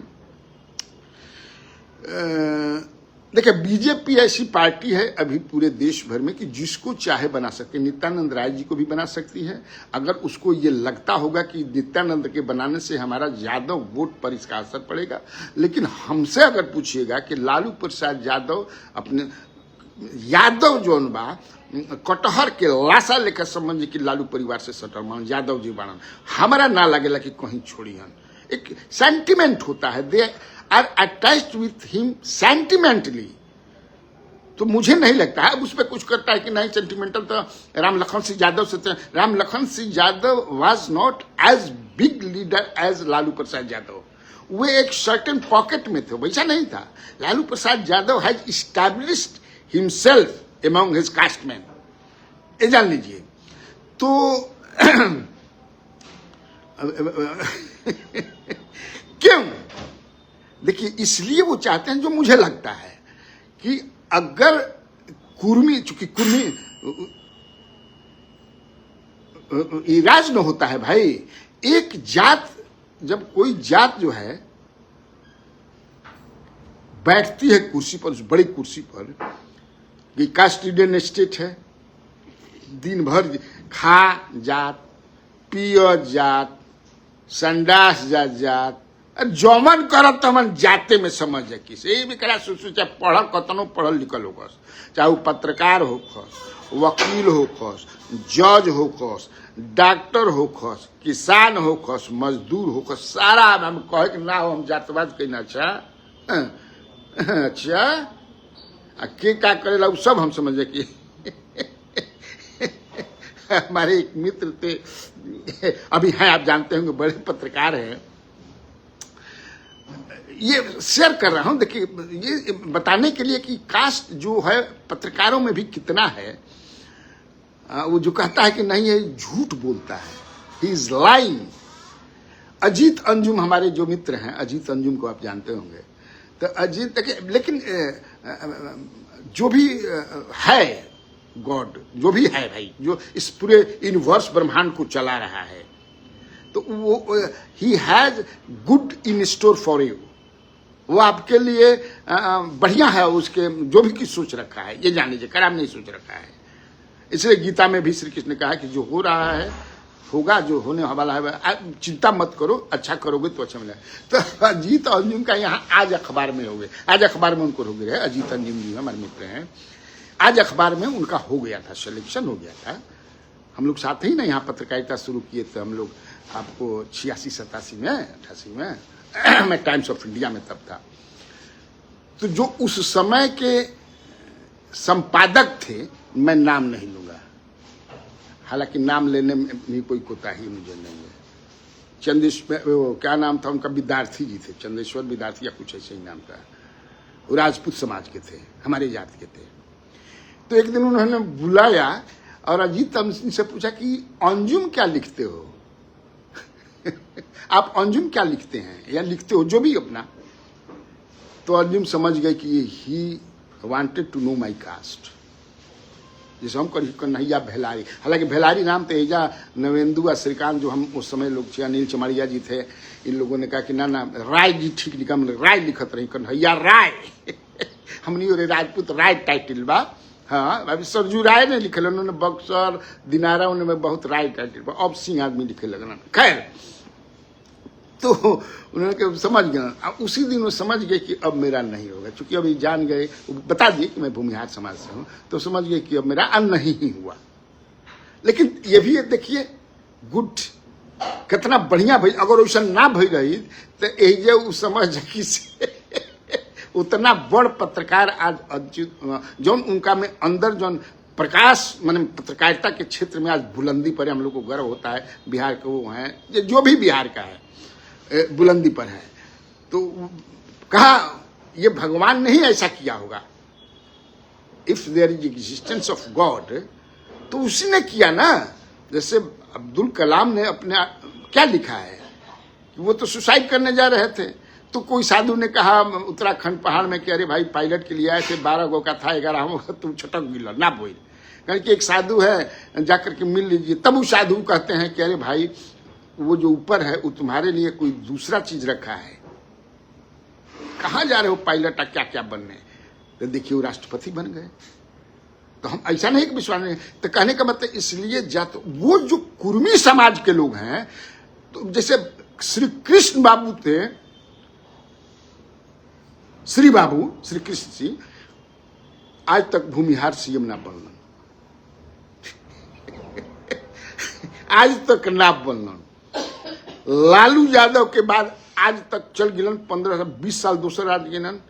देखिए बीजेपी ऐसी पार्टी है अभी पूरे देश भर में कि जिसको चाहे बना सकते, नित्यानंद राय जी को भी बना सकती है। अगर उसको ये लगता होगा कि नित्यानंद के बनाने से हमारा यादव वोट पर इसका असर पड़ेगा, लेकिन हमसे अगर पूछिएगा कि लालू प्रसाद यादव अपने यादव जोन बा कटहर के लाशा लेकर समझ कि लालू परिवार से सटल मान यादव जी बनन, हमारा ना लगेला कि कहीं छोड़ी हन। एक सेंटिमेंट होता है, they are attached with him sentimentally, तो मुझे नहीं लगता है अब उस पर कुछ करता है कि नहीं। सेंटिमेंटल तो राम लखन सिंह यादव से, Ram Lakhan Singh Yadav was not as big leader as Lalu Prasad Yadav, वे एक सर्टेन पॉकेट में थे, वैसा नहीं था। Lalu Prasad Yadav has established himself among his castemen, ये जान लीजिए। तो क्यों देखिए, इसलिए वो चाहते हैं, जो मुझे लगता है कि अगर कुर्मी, चूंकि कुर्मी इराज न होता है भाई, एक जात, जब कोई जात जो है बैठती है कुर्सी पर, उस बड़ी कुर्सी पर, कि कास्ट इंडियन स्टेट है, दिन भर खा जात, पिय जात, संडास जात, जौमन करब तो हम जाते में समझ है किसी भी करा चाहे पढ़ल कतनो पढ़ल लिखल होखस, चाहे वो पत्रकार होखस, वकील होखस, जज होखस, डॉक्टर होखस, किसान होखस, मजदूर होखस, सारा हम कहे कि ना हम जातवाद कहना। अच्छा के क्या करेला वो सब हम समझे कि हमारे एक मित्र थे, अभी हैं, आप जानते होंगे, बड़े पत्रकार हैं, ये शेयर कर रहा हूं। देखिए ये बताने के लिए कि कास्ट जो है पत्रकारों में भी कितना है। वो जो कहता है कि नहीं ये झूठ बोलता है, he is lying. Ajit Anjum हमारे जो मित्र हैं, अजीत अंजुम को आप जानते होंगे, तो अजीत देखिए, लेकिन जो भी है गॉड, जो भी है भाई, जो इस पूरे यूनिवर्स ब्रह्मांड को चला रहा है, तो वो he has good in store for you. वो आपके लिए बढ़िया है, उसके जो भी की सोच रखा है, ये जान लीजिए खराब नहीं सोच रखा है। इसलिए गीता में भी श्री कृष्ण ने कहा कि जो हो रहा है होगा, जो होने वाला है चिंता मत करो, अच्छा करोगे तो अच्छा मिलेगा। तो अजीत अंजुम का यहाँ आज अखबार में हो गए, आज अखबार में उनको हो गए, अजीत अंजुम जी हमारे मित्र हैं, आज अखबार में उनका हो गया था, सिलेक्शन हो गया था। हम लोग साथ ही ना यहाँ पत्रकारिता शुरू किए थे हम लोग, आपको 86-87 में 88 में मैं टाइम्स ऑफ इंडिया में तब था। तो जो उस समय के संपादक थे, मैं नाम नहीं लूंगा, हालांकि नाम लेने में भी कोई कोताही मुझे नहीं है। चंदेश्वर, वो क्या नाम था उनका, विद्यार्थी जी थे, चंदेश्वर विद्यार्थी या कुछ ऐसे ही नाम था। वो राजपूत समाज के थे, हमारे जात के थे। तो एक दिन उन्होंने बुलाया और अजीत अंजुम से पूछा कि अंजुम क्या लिखते हो आप अंजुम क्या लिखते हैं या लिखते हो, जो भी अपना। तो अंजुम समझ गए कि he wanted to know my caste, जैसे हम कन्हैया भेलारी, हालांकि भेलारी नाम तो एजा नवेंदु और श्रीकांत जो हम उस समय लोग थे, अनिल चमड़िया जी थे, इन लोगों ने कहा कि ना ना राय जी ठीक लिखा, राय लिखत रही, कन्हैया राय हमनी और राजपूत राय टाइटिल बा। हाँ, अभी सरजू राय ने लिखे, उन्होंने बक्सर दिनारा उनमें बहुत राय टाइटिल बा, अब सिंह आदमी लिखे लगना। खैर, तो उन्होंने समझ गया, उसी दिन वो समझ गए कि अब मेरा नहीं होगा, चूंकि अभी जान गए, बता दिए कि मैं भूमिहार समाज से हूं, तो समझ गए कि अब मेरा अन्न नहीं हुआ। लेकिन ये भी देखिए गुड, कितना बढ़िया भाई, अगर वैसा ना भई रही तो ये उस समझ कि उतना बड़ पत्रकार आज जो उनका में अंदर जो प्रकाश माने पत्रकारिता के क्षेत्र में आज बुलंदी पर हम लोग को गर्व होता है। बिहार के वो हैं, जो भी बिहार का है बुलंदी पर है, तो कहा ये भगवान ने ही ऐसा किया होगा। If there is existence of God, तो उसी ने किया ना। जैसे अब्दुल कलाम ने अपने क्या लिखा है कि वो तो सुसाइड करने जा रहे थे, तो कोई साधु ने कहा उत्तराखंड पहाड़ में कि अरे भाई पायलट के लिए आए थे, 12 गो का था, 11वां का तुम छटक गिला ना बोल, क्योंकि एक साधु है जाकर के मिल लीजिए। तब वो साधु कहते हैं कि अरे भाई वो जो ऊपर है वो तुम्हारे लिए कोई दूसरा चीज रखा है, कहाँ जा रहे हो पायलट, क्या क्या बनने। तो देखिए वो राष्ट्रपति बन गए। तो हम ऐसा नहीं कि विश्वास नहीं, तो कहने का मतलब इसलिए जात वो जो कुर्मी समाज के लोग हैं, तो जैसे श्री कृष्ण बाबू थे, श्री बाबू श्री कृष्ण जी आज तक भूमिहार सीएम ना बनलन आज तक ना बनलन। लालू यादव के बाद आज तक चल गिलन 15-20 साल दूसरा राज्य गिलन,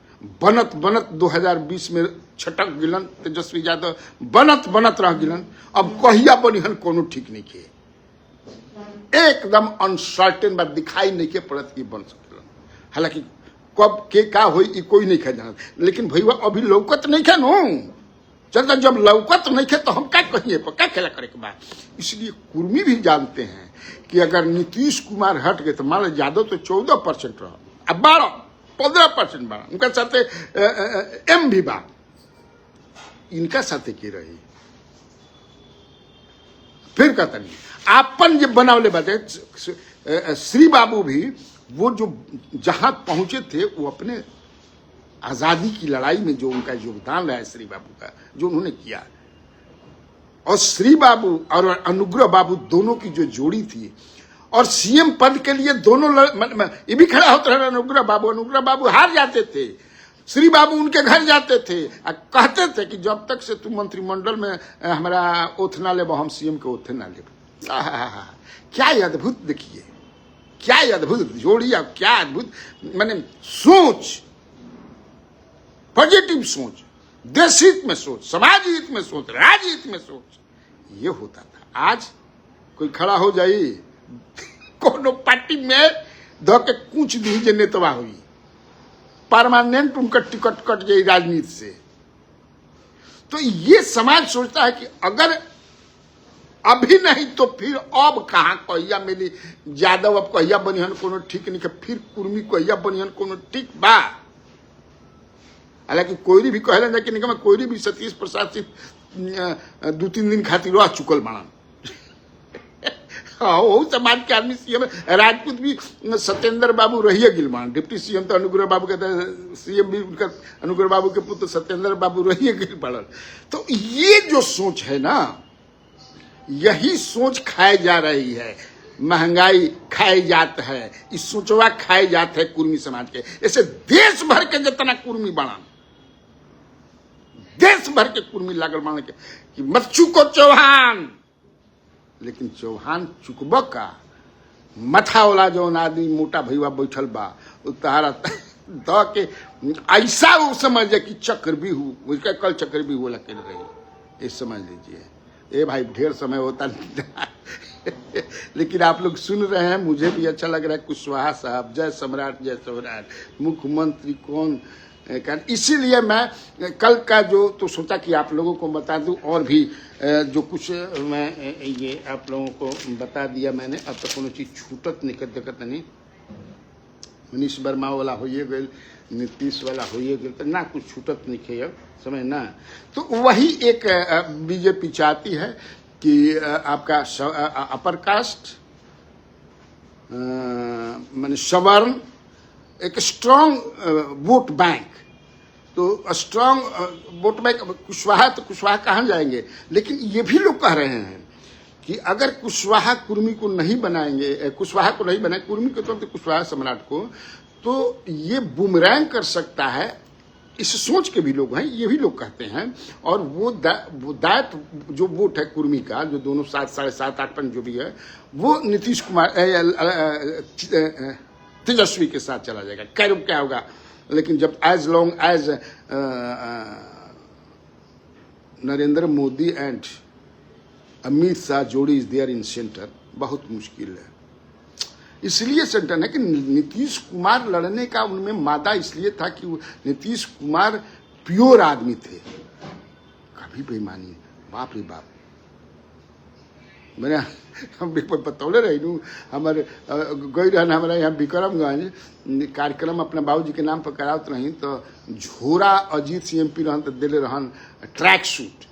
बनत बनत 2020 में छटक गिलन तेजस्वी यादव, बनत बनत रह गिलन। अब कहिया बनिहन कोनो ठीक नहीं के, एकदम अनसर्टेन बात, दिखाई नहीं के पड़त कि बन सकेलन। हालांकि कब के का होई कोई नहीं खा जानत, लेकिन भैया अभी लौकत नहीं खे नो, चलता जब लौकत नहीं खे तो हम क्या कहिए, क्या खेला करे के बाद। इसलिए कुर्मी भी जानते हैं कि अगर नीतीश कुमार हट गए तो मान लो यादव तो 14% रहा, अब 12-15% बड़ा, उनका साथे एम भी बा, इनका साथे की रही। फिर कहता नहीं आपन जब बनावले बाते, श्री बाबू भी वो जो जहां पहुंचे थे वो अपने आजादी की लड़ाई में जो उनका योगदान रहा है श्री बाबू का, जो उन्होंने किया, और श्री बाबू और अनुग्रह बाबू दोनों की जो जोड़ी थी, और सीएम पद के लिए दोनों ये भी खड़ा होता रहा अनुग्रह बाबू हार जाते थे, श्री बाबू उनके घर जाते थे और कहते थे कि जब तक से तुम मंत्रिमंडल में हमारा ओथ ना ले, हम सीएम के ओथे ना ले। क्या अद्भुत, देखिए क्या अद्भुत जोड़ी, और क्या अद्भुत माने सोच, पॉजिटिव सोच, देश हित में सोच, समाज हित में सोच, राज्य हित में सोच, ये होता था। आज कोई खड़ा हो जाई कोनो पार्टी में धोके कुछ दीजिए नेतवा हुई, परमानेंट उनका टिकट कट जाए राजनीति से। तो ये समाज सोचता है कि अगर अभी नहीं तो फिर अब कहाँ कहिया मिली, यादव अब कहिया बनिहन कोनो ठीक नहीं, फिर कुर्मी कहिया बनिहन कोनो ठीक बा। हालांकि कोयरी भी कहला जाए कि निकम कोयरी भी सतीश प्रसाद सिंह 2-3 दिन खातिर रह चुकल बाड़न हाँ वो समाज के आदमी सीएम राजपूत भी सत्येंद्र बाबू रहिए गिलमान, डिप्टी सीएम तो अनुग्रह बाबू कहते हैं, सीएम भी उनका अनुग्रह बाबू के पुत्र सत्येंद्र बाबू रहिए गिलमान। तो ये जो सोच है ना, यही सोच खाई जा रही है, महंगाई खाई जात है, इस सोचवा खाई जात है कुर्मी समाज के। ऐसे देश भर के जितना कुर्मी बना, देश भर के कुर्मी लागल मान के कि मत चुको चौहान, लेकिन चौहान चुकब का मथा वाला जो आदमी मोटा भैया बैठल बा तारा द के ऐसा वो समझ कि चक्र भी हूँ, उसका कल चक्र भी होला कर रही, ये समझ लीजिए। ए भाई ढेर समय होता नहीं लेकिन आप लोग सुन रहे हैं, मुझे भी अच्छा लग रहा है। कुशवाहा साहब जय सम्राट, जय सम्राट, मुख्यमंत्री कौन कारण, इसीलिए मैं कल का जो तो सोचा कि आप लोगों को बता दूं, और भी जो कुछ मैं ये आप लोगों को बता दिया मैंने। अब तक कोनो चीज छूटत निकट दिक्कत नहीं, मनीष वर्मा वाला होइए गए, नीतीश वाला होइए गए, तो ना कुछ छूटत नहीं है अब समय ना। तो वही एक बीजेपी चाहती है कि आपका अपर कास्ट माने सवर्ण एक स्ट्रांग वोट बैंक, तो स्ट्रांग वोट बैंक। कुशवाहा तो कुशवाहा कहाँ जाएंगे, लेकिन ये भी लोग कह रहे हैं कि अगर कुशवाहा कुर्मी को नहीं बनाएंगे, कुशवाहा को नहीं बनाए कुर्मी के तौर पर कुशवाहा सम्राट को, तो ये बुमरैंग कर सकता है। इस सोच के भी लोग हैं, ये भी लोग कहते हैं। और वो दैट जो वोट है कुर्मी का, जो दोनों 7, 7.5, 8% जो भी है, वो नीतीश कुमार तेजस्वी के साथ चला जाएगा। क्या होगा, लेकिन जब as long as Narendra Modi and Amit Shah जोड़ी इज देयर इन सेंटर, बहुत मुश्किल है। इसलिए सेंटर है कि नीतीश कुमार लड़ने का उनमें मादा इसलिए था कि नीतीश कुमार प्योर आदमी थे, कभी बेईमानी, बाप रे बाप। मैंने हम बतौले रही नू, हमारे गई रहन हमारे यहाँ विक्रमगंज कार्यक्रम अपना बाबूजी के नाम पर करावत रही, तो झोरा अजीत सिंह MP रहन तो दिले रहन ट्रैक सूट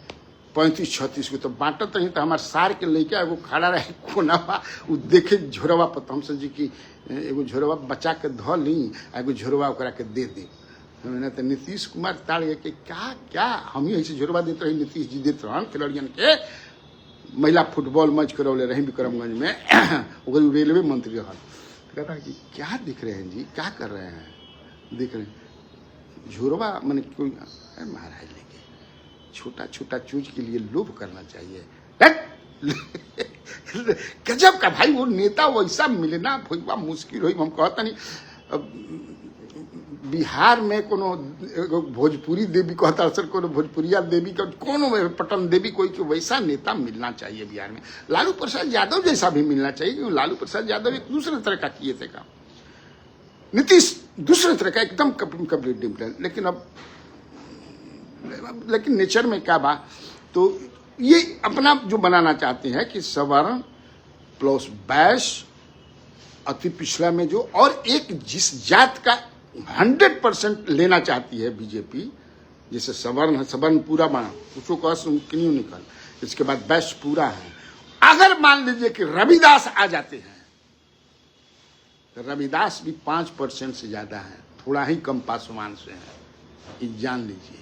35-36 को, तो बांटत रही। तो हमारे सार के लेके एगो खड़ा रहे कोनावा, वो देखे झोरवा पर, हम समझी कि एगो झोरवा बचा के धो ली, एगो झोरवा ओकरा के दे दी। मैंने तो नीतीश कुमार ताड़ गए कि क्या हम ही ऐसे झोरवा देते रही, नीतीश जी देते रहन खिलाड़ियन के। महिला फुटबॉल मैच करौले रही विक्रमगंज में, वो रेलवे मंत्री रहन। कहता है कि क्या दिख रहे हैं जी, क्या कर रहे हैं, दिख रहे हैं झोरवा, मैंने कोई महाराज लेके छोटा छोटा चीज के लिए लोभ करना चाहिए। गजब का भाई, वो नेता वैसा मिलना भैया मुश्किल हुई। हम कहता नहीं बिहार में कोनो भोजपुरी देवी कहता सर, कोनो भोजपुरिया देवी का, कोनो पटन देवी, कोई के वैसा नेता मिलना चाहिए बिहार में। लालू प्रसाद यादव जैसा भी मिलना चाहिए, क्योंकि लालू प्रसाद यादव एक दूसरे तरह का किए थे काम, नीतीश दूसरे तरह का एकदम कंप्लीट डिफरेंट। लेकिन नेचर में क्या बात, तो ये अपना जो बनाना चाहते हैं कि सवर्ण प्लस वैश्य अति पिछड़ा में जो, और एक जिस जात का 100% लेना चाहती है बीजेपी, जैसे सवर्ण है, सवर्ण पूरा बना, उसको क्यों निकल, इसके बाद वैश्य पूरा है। अगर मान लीजिए कि रविदास आ जाते हैं, तो रविदास भी 5% से ज्यादा है, थोड़ा ही कम पासवान से है, ये जान लीजिए।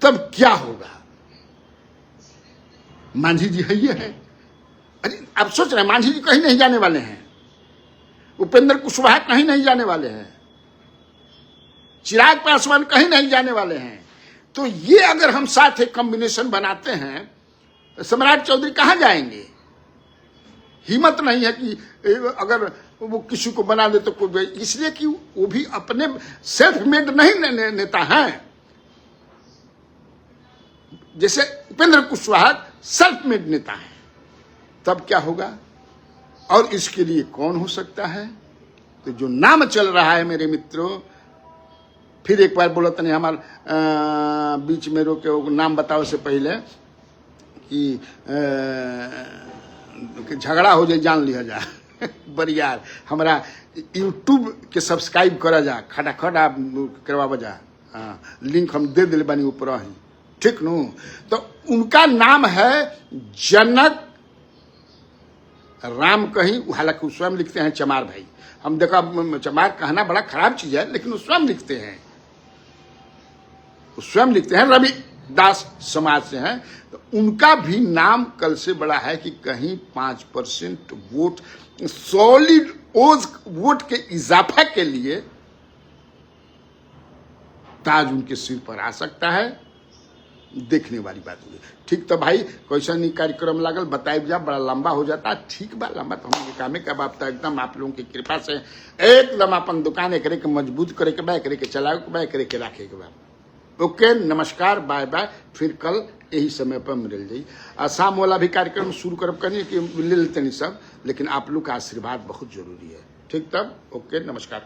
तब क्या होगा, मांझी जी है ये है। अरे आप सोच रहे हैं मांझी जी कहीं नहीं जाने वाले हैं, उपेंद्र कुशवाहा कहीं नहीं जाने वाले हैं, चिराग पासवान कहीं नहीं जाने वाले हैं। तो ये अगर हम साथ एक कॉम्बिनेशन बनाते हैं, सम्राट चौधरी कहां जाएंगे, हिम्मत नहीं है कि अगर वो किसी को बना दे तो कोई, इसलिए कि वो भी अपने सेल्फ मेड नहीं नेता हैं। जैसे उपेंद्र कुशवाहा सेल्फ मेड नेता है, तब क्या होगा। और इसके लिए कौन हो सकता है, तो जो नाम चल रहा है मेरे मित्रों, फिर एक बार बोला तने हमारे बीच में रोके, नाम बताओ से पहले कि झगड़ा हो जाए जान लिया जा बरियार, हमारा यूट्यूब के सब्सक्राइब करा जा, खटाखट आप करवा जा, लिंक हम दे दिले बानी ऊपर ही, ठीक नु। तो उनका नाम है जनक राम कहीं, हालांकि वो स्वयं लिखते हैं चमार भाई, हम देखा चमार कहना बड़ा खराब चीज है, लेकिन वो स्वयं लिखते हैं, वो स्वयं लिखते हैं, रविदास समाज से हैं, तो उनका भी नाम कल से बड़ा है कि कहीं 5% वोट, सॉलिड वोट के इजाफा के लिए ताज उनके सिर पर आ सकता है। देखने वाली बात हुई। ठीक तो भाई कैसा नहीं कार्यक्रम लागल बताए जा, बड़ा लंबा हो जाता, ठीक बा, लंबा तो हम कामे का बात एकदम आप लोगों की कृपा से एकदम अपन दुकान करे के मजबूत करे के बा, करे के चलावे के बा, करे के रखे के बा। ओके, नमस्कार, बाय बाय, फिर कल यही समय पर मिल जाई। शाम वाला भी कार्यक्रम शुरू करब करनी कि ले लेते नहीं सब, लेकिन आप लोग का आशीर्वाद बहुत जरूरी है। ठीक तब ओके, नमस्कार।